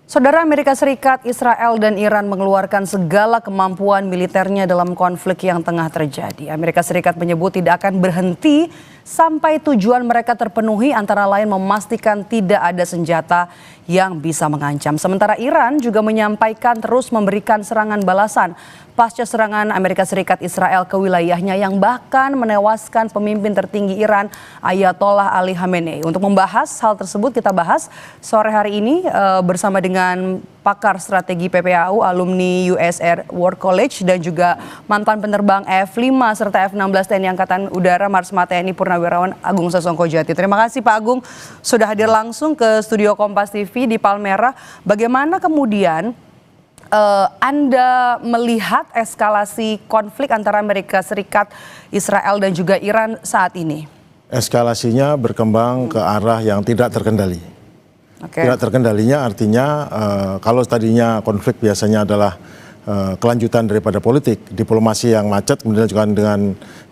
Saudara, Amerika Serikat, Israel, dan Iran mengeluarkan segala kemampuan militernya dalam konflik yang tengah terjadi. Amerika Serikat menyebut tidak akan berhenti sampai tujuan mereka terpenuhi, antara lain memastikan tidak ada senjata yang bisa mengancam. Sementara Iran juga menyampaikan terus memberikan serangan balasan pasca serangan Amerika Serikat Israel ke wilayahnya yang bahkan menewaskan pemimpin tertinggi Iran, Ayatollah Ali Khamenei. Untuk membahas hal tersebut, kita bahas sore hari ini bersama dengan pakar strategi PPAU, alumni US Air War College, dan juga mantan penerbang F-5 serta F-16 TNI Angkatan Udara, Marsma TNI Purnawirawan Agung Sasongkojati. Terima kasih Pak Agung sudah hadir langsung ke studio Kompas TV di Palmerah. Bagaimana kemudian Anda melihat eskalasi konflik antara Amerika Serikat, Israel, dan juga Iran saat ini? Eskalasinya berkembang ke arah yang tidak terkendali. Tidak terkendalinya artinya kalau tadinya konflik biasanya adalah kelanjutan daripada politik, diplomasi yang macet, kemudian juga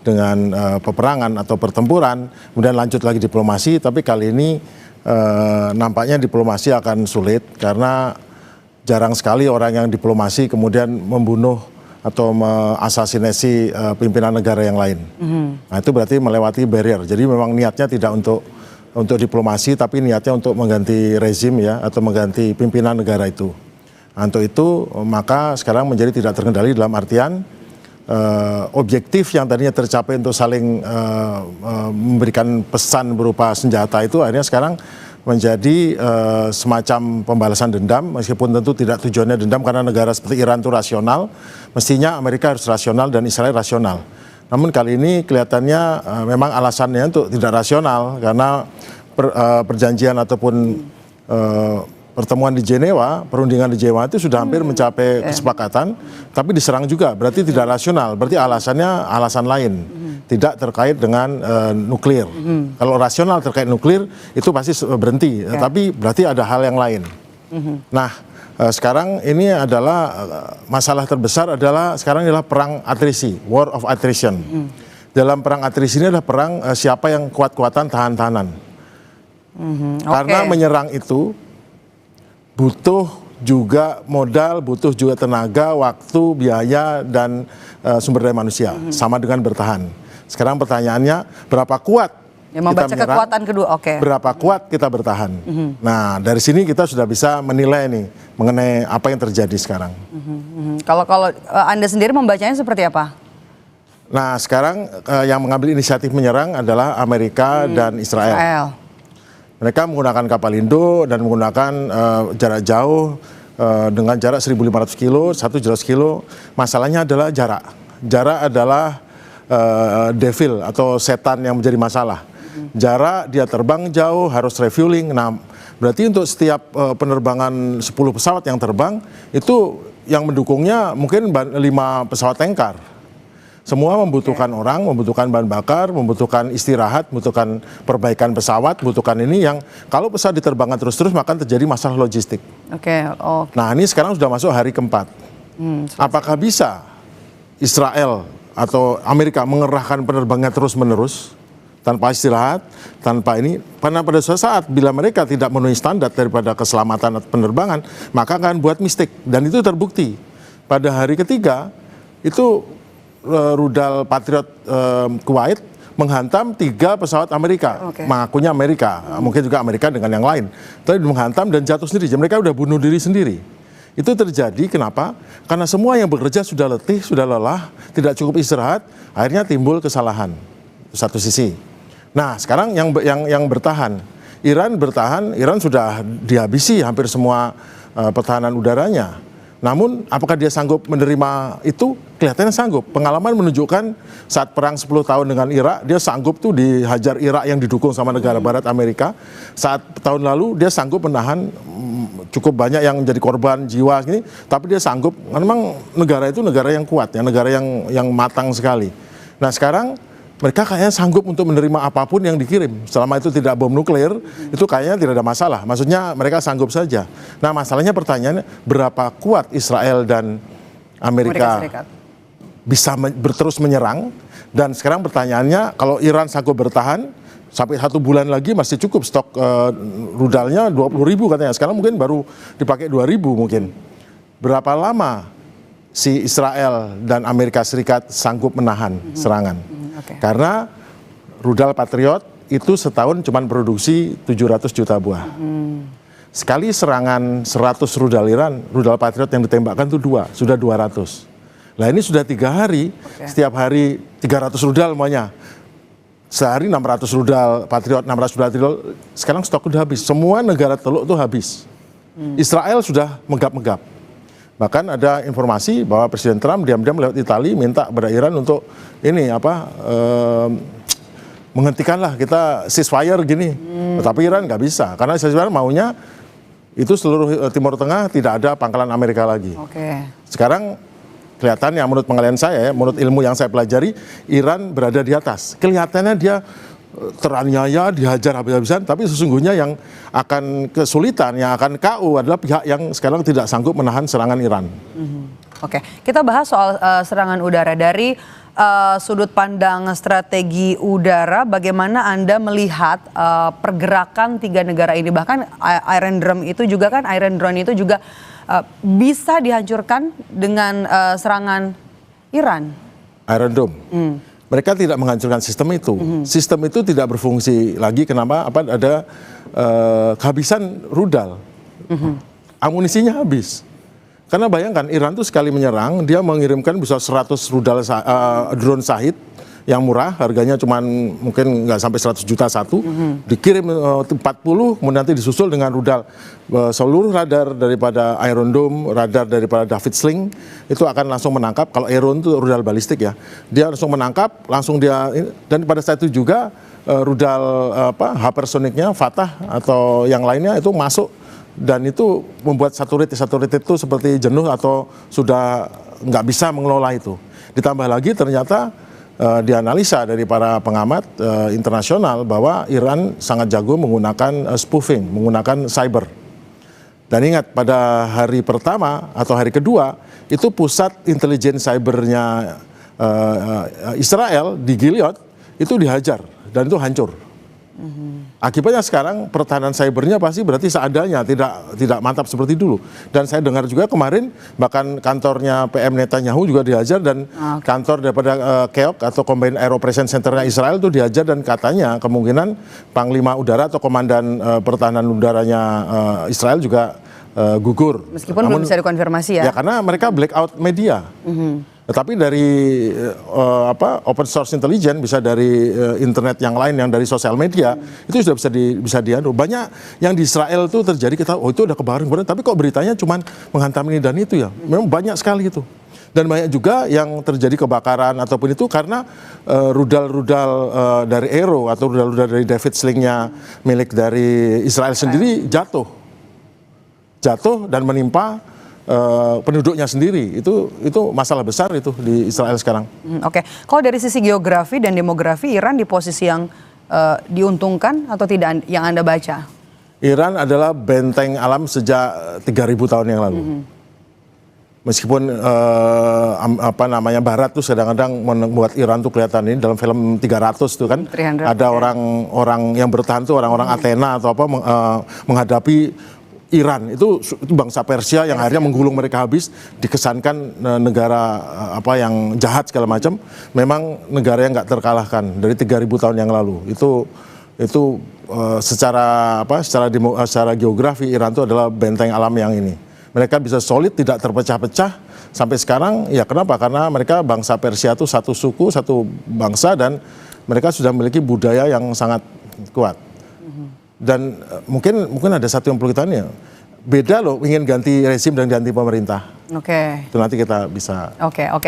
dengan peperangan atau pertempuran, kemudian lanjut lagi diplomasi, tapi kali ini nampaknya diplomasi akan sulit karena jarang sekali orang yang diplomasi kemudian membunuh atau mengasasinasi pimpinan negara yang lain. Nah, itu berarti melewati barrier. Jadi memang niatnya tidak untuk diplomasi, tapi niatnya untuk mengganti rezim ya, atau mengganti pimpinan negara itu. Nah, untuk itu maka sekarang menjadi tidak terkendali dalam artian objektif yang tadinya tercapai untuk saling memberikan pesan berupa senjata itu akhirnya sekarang menjadi semacam pembalasan dendam, meskipun tentu tidak tujuannya dendam karena negara seperti Iran itu rasional, mestinya Amerika harus rasional dan Israel rasional. Namun kali ini kelihatannya memang alasannya untuk tidak rasional karena perjanjian ataupun pertemuan di Jenewa, perundingan di Jenewa itu sudah hampir mencapai kesepakatan, tapi diserang juga, berarti tidak rasional, berarti alasannya alasan lain. Tidak terkait dengan nuklir. Kalau rasional terkait nuklir itu pasti berhenti, tapi berarti ada hal yang lain. Nah, sekarang ini adalah masalah terbesar adalah sekarang adalah perang atrisi, war of attrition. Dalam perang atrisi ini adalah perang siapa yang kuat-kuatan tahan-tahanan. Karena menyerang itu butuh juga modal, butuh juga tenaga, waktu, biaya, dan sumber daya manusia, sama dengan bertahan. Sekarang pertanyaannya, berapa kuat kita menyerang, kekuatan kedua, berapa kuat kita bertahan. Nah, dari sini kita sudah bisa menilai nih mengenai apa yang terjadi sekarang. Kalau Anda sendiri membacanya seperti apa? Nah, sekarang yang mengambil inisiatif menyerang adalah Amerika dan Israel. Mereka menggunakan kapal Indo dan menggunakan jarak jauh dengan jarak 1.500 kilo, 1.000 kilo. Masalahnya adalah jarak. Jarak adalah devil atau setan yang menjadi masalah. Jarak, dia terbang jauh, harus refueling. Nah, berarti untuk setiap penerbangan 10 pesawat yang terbang, itu yang mendukungnya mungkin 5 pesawat tanker. Semua membutuhkan orang, membutuhkan bahan bakar, membutuhkan istirahat, membutuhkan perbaikan pesawat, membutuhkan ini yang kalau pesawat diterbangkan terus-terus maka terjadi masalah logistik. Nah, ini sekarang sudah masuk hari keempat. Apakah bisa Israel atau Amerika mengerahkan penerbangnya terus-menerus tanpa istirahat, tanpa ini? Karena pada suatu saat bila mereka tidak memenuhi standar daripada keselamatan penerbangan, maka akan buat mistik, dan itu terbukti. Pada hari ketiga itu rudal Patriot Kuwait menghantam 3 pesawat Amerika, mengakunya Amerika, mungkin juga Amerika dengan yang lain, tapi menghantam dan jatuh sendiri. Mereka udah bunuh diri sendiri. Itu terjadi kenapa? Karena semua yang bekerja sudah letih, sudah lelah, tidak cukup istirahat, akhirnya timbul kesalahan. Satu sisi. Nah, sekarang yang bertahan, Iran bertahan, Iran sudah dihabisi hampir semua pertahanan udaranya. Namun, apakah dia sanggup menerima itu? Kelihatannya sanggup. Pengalaman menunjukkan saat perang 10 tahun dengan Irak, dia sanggup tuh dihajar Irak yang didukung sama negara barat Amerika. Saat tahun lalu, dia sanggup menahan cukup banyak yang menjadi korban jiwa ini, tapi dia sanggup. Memang negara itu negara yang kuat, ya, negara yang matang sekali. Nah, sekarang mereka kayaknya sanggup untuk menerima apapun yang dikirim. Selama itu tidak bom nuklir, itu kayaknya tidak ada masalah. Maksudnya mereka sanggup saja. Nah, masalahnya pertanyaannya, berapa kuat Israel dan Amerika bisa terus menyerang? Dan sekarang pertanyaannya, kalau Iran sanggup bertahan, Sampai 1 bulan lagi masih cukup stok rudalnya 20.000 katanya. Sekarang mungkin baru dipakai 2.000 mungkin. Berapa lama si Israel dan Amerika Serikat sanggup menahan serangan? Karena rudal Patriot itu setahun cuma produksi 700 juta buah. Sekali serangan 100 rudal Iran, rudal Patriot yang ditembakkan itu 2, sudah 200. Nah ini sudah 3 hari, setiap hari 300 rudal semuanya. Sehari 600 rudal Patriot, 600 rudal Patriot, sekarang stok udah habis. Semua negara Teluk itu habis. Israel sudah megap-megap. Bahkan ada informasi bahwa Presiden Trump diam-diam lewat Italia minta kepada Iran untuk ini menghentikanlah kita ceasefire gini. Tapi Iran nggak bisa, karena ceasefire maunya itu seluruh Timur Tengah tidak ada pangkalan Amerika lagi. Sekarang kelihatannya menurut pengalihan saya, menurut ilmu yang saya pelajari, Iran berada di atas. Kelihatannya dia teraniaya, dihajar habis-habisan, tapi sesungguhnya yang akan kesulitan, yang akan KO adalah pihak yang sekarang tidak sanggup menahan serangan Iran. Kita bahas soal serangan udara dari sudut pandang strategi udara. Bagaimana Anda melihat pergerakan 3 negara ini? Bahkan Iron Drone itu juga bisa dihancurkan dengan serangan Iran. Iron Dome. Mereka tidak menghancurkan sistem itu. Sistem itu tidak berfungsi lagi. Kenapa? Ada kehabisan rudal. Amunisinya habis. Karena bayangkan Iran tuh sekali menyerang, dia mengirimkan bisa 100 rudal drone Shahid yang murah, harganya cuman mungkin nggak sampai 100 juta satu, dikirim 40, kemudian nanti disusul dengan rudal. Seluruh radar daripada Iron Dome, radar daripada David Sling, itu akan langsung menangkap. Kalau Iron itu rudal balistik ya, dia langsung menangkap, langsung dia, dan pada saat itu juga rudal hypersonicnya, Fatah atau yang lainnya itu masuk, dan itu membuat satu rit itu seperti jenuh atau sudah nggak bisa mengelola itu. Ditambah lagi ternyata dianalisa dari para pengamat internasional bahwa Iran sangat jago menggunakan spoofing, menggunakan cyber. Dan ingat, pada hari pertama atau hari kedua itu pusat intelijen cybernya Israel di Gilead itu dihajar dan itu hancur. Akibatnya sekarang pertahanan cybernya pasti berarti seadanya, tidak mantap seperti dulu. Dan saya dengar juga kemarin bahkan kantornya PM Netanyahu juga dihajar, dan kantor daripada KEOC atau Combined Air Operation Center-nya Israel itu dihajar, dan katanya kemungkinan Panglima Udara atau Komandan Pertahanan Udaranya Israel juga gugur. Meskipun belum bisa dikonfirmasi ya. Ya karena mereka blackout media. Tetapi dari open source intelligence, bisa dari internet yang lain, yang dari sosial media, itu sudah bisa dianu. Banyak yang di Israel itu terjadi, kita itu ada kebakaran, tapi kok beritanya cuma menghantam ini dan itu ya. Memang banyak sekali itu. Dan banyak juga yang terjadi kebakaran ataupun itu karena rudal-rudal dari Aero atau rudal-rudal dari David Sling-nya milik dari Israel sendiri jatuh dan menimpa penduduknya sendiri. Itu masalah besar itu di Israel sekarang. Kalau dari sisi geografi dan demografi, Iran di posisi yang diuntungkan atau tidak yang Anda baca? Iran adalah benteng alam sejak 3.000 tahun yang lalu. Meskipun Barat tuh kadang-kadang membuat Iran tuh kelihatan, ini dalam film 300 tuh kan, ada orang yang bertahan tuh orang-orang Athena atau apa menghadapi Iran itu bangsa Persia yang akhirnya menggulung mereka habis, dikesankan negara yang jahat segala macam. Memang negara yang nggak terkalahkan dari 3.000 tahun yang lalu. Itu secara geografi Iran itu adalah benteng alam yang ini. Mereka bisa solid, tidak terpecah-pecah sampai sekarang. Ya kenapa? Karena mereka bangsa Persia itu satu suku, satu bangsa, dan mereka sudah memiliki budaya yang sangat kuat. Dan mungkin ada satu yang perlu kita tanya, beda loh ingin ganti rezim dan ganti pemerintah. Itu nanti kita bisa.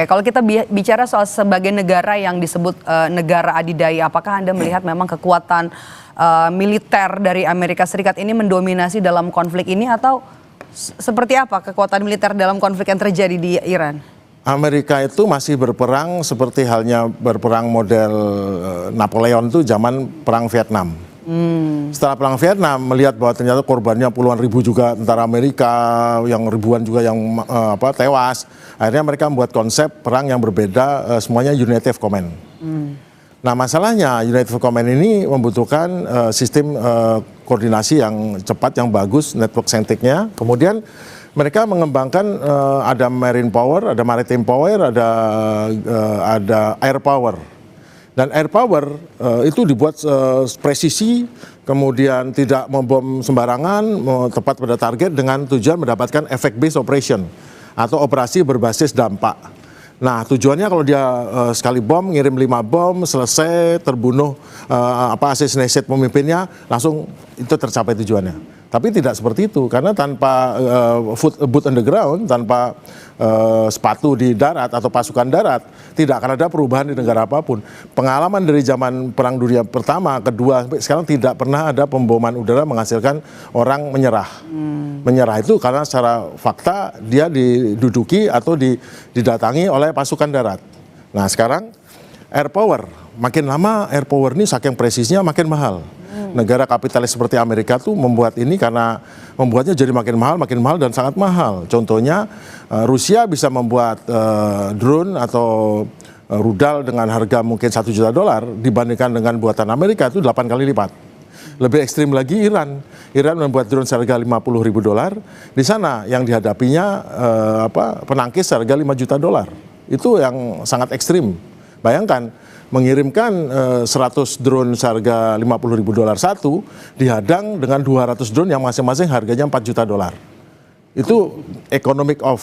Kalau kita bicara soal sebagai negara yang disebut negara adidaya, apakah Anda melihat memang kekuatan militer dari Amerika Serikat ini mendominasi dalam konflik ini, atau seperti apa kekuatan militer dalam konflik yang terjadi di Iran? Amerika itu masih berperang seperti halnya berperang model Napoleon itu zaman perang Vietnam. Setelah perang Vietnam melihat bahwa ternyata korbannya puluhan ribu juga tentara Amerika, yang ribuan juga yang tewas. Akhirnya mereka membuat konsep perang yang berbeda, semuanya United Command. Nah, masalahnya United Front Command ini membutuhkan sistem koordinasi yang cepat, yang bagus, network centric-nya. Kemudian mereka mengembangkan ada marine power, ada maritime power, ada air power. Dan air power itu dibuat presisi, kemudian tidak membom sembarangan, tepat pada target dengan tujuan mendapatkan effect based operation atau operasi berbasis dampak. Nah, tujuannya kalau dia sekali bom, ngirim 5 bom, selesai, terbunuh assassinate pemimpinnya, langsung itu tercapai tujuannya. Tapi tidak seperti itu, karena tanpa boot on the ground, tanpa sepatu di darat atau pasukan darat, tidak akan ada perubahan di negara apapun. Pengalaman dari zaman Perang Dunia Pertama, Kedua, sampai sekarang tidak pernah ada pemboman udara menghasilkan orang menyerah. Menyerah itu karena secara fakta dia diduduki atau didatangi oleh pasukan darat. Nah, sekarang air power, makin lama air power ini saking presisnya makin mahal. Negara kapitalis seperti Amerika tuh membuat ini karena membuatnya jadi makin mahal dan sangat mahal. Contohnya Rusia bisa membuat drone atau rudal dengan harga mungkin $1 juta dibandingkan dengan buatan Amerika itu 8 kali lipat. Lebih ekstrim lagi Iran membuat drone seharga $50.000. Di sana yang dihadapinya penangkis harga $5 juta. Itu yang sangat ekstrim. Bayangkan mengirimkan 100 drone seharga $50.000 satu dihadang dengan 200 drone yang masing-masing harganya $4 juta. Itu economic of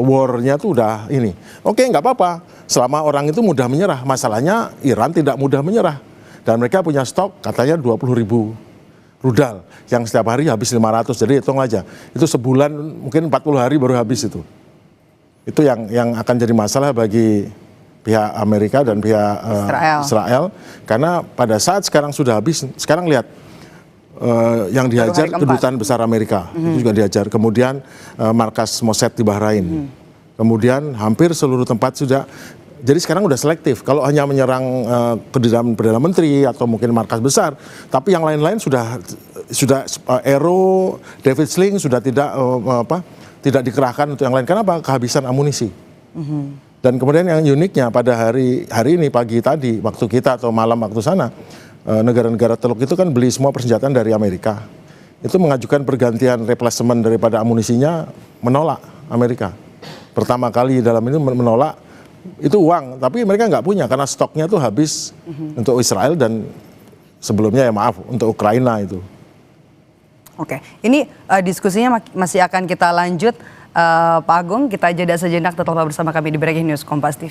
war-nya tuh udah ini. Oke, nggak apa-apa. Selama orang itu mudah menyerah. Masalahnya Iran tidak mudah menyerah. Dan mereka punya stok katanya 20.000 rudal yang setiap hari habis 500. Jadi hitung aja. Itu sebulan mungkin 40 hari baru habis itu. Itu yang akan jadi masalah bagi pihak Amerika dan pihak Israel. Karena pada saat sekarang sudah habis, sekarang lihat yang dihajar kedutaan besar Amerika, itu juga dihajar. Kemudian markas Mossad di Bahrain. Kemudian hampir seluruh tempat sudah. Jadi sekarang udah selektif. Kalau hanya menyerang kediaman Perdana Menteri atau mungkin markas besar, tapi yang lain-lain sudah Aero, David Sling sudah tidak dikerahkan untuk yang lain. Kenapa? Kehabisan amunisi. Dan kemudian yang uniknya pada hari ini pagi tadi waktu kita atau malam waktu sana, negara-negara Teluk itu kan beli semua persenjataan dari Amerika. Itu mengajukan pergantian replacement daripada amunisinya, menolak Amerika. Pertama kali dalam ini menolak, itu uang, tapi mereka nggak punya karena stoknya tuh habis untuk Israel dan sebelumnya ya maaf untuk Ukraina itu. Oke, ini diskusinya masih akan kita lanjut. Pak Agung, kita jeda sejenak, tetaplah bersama kami di Breaking News Kompas TV.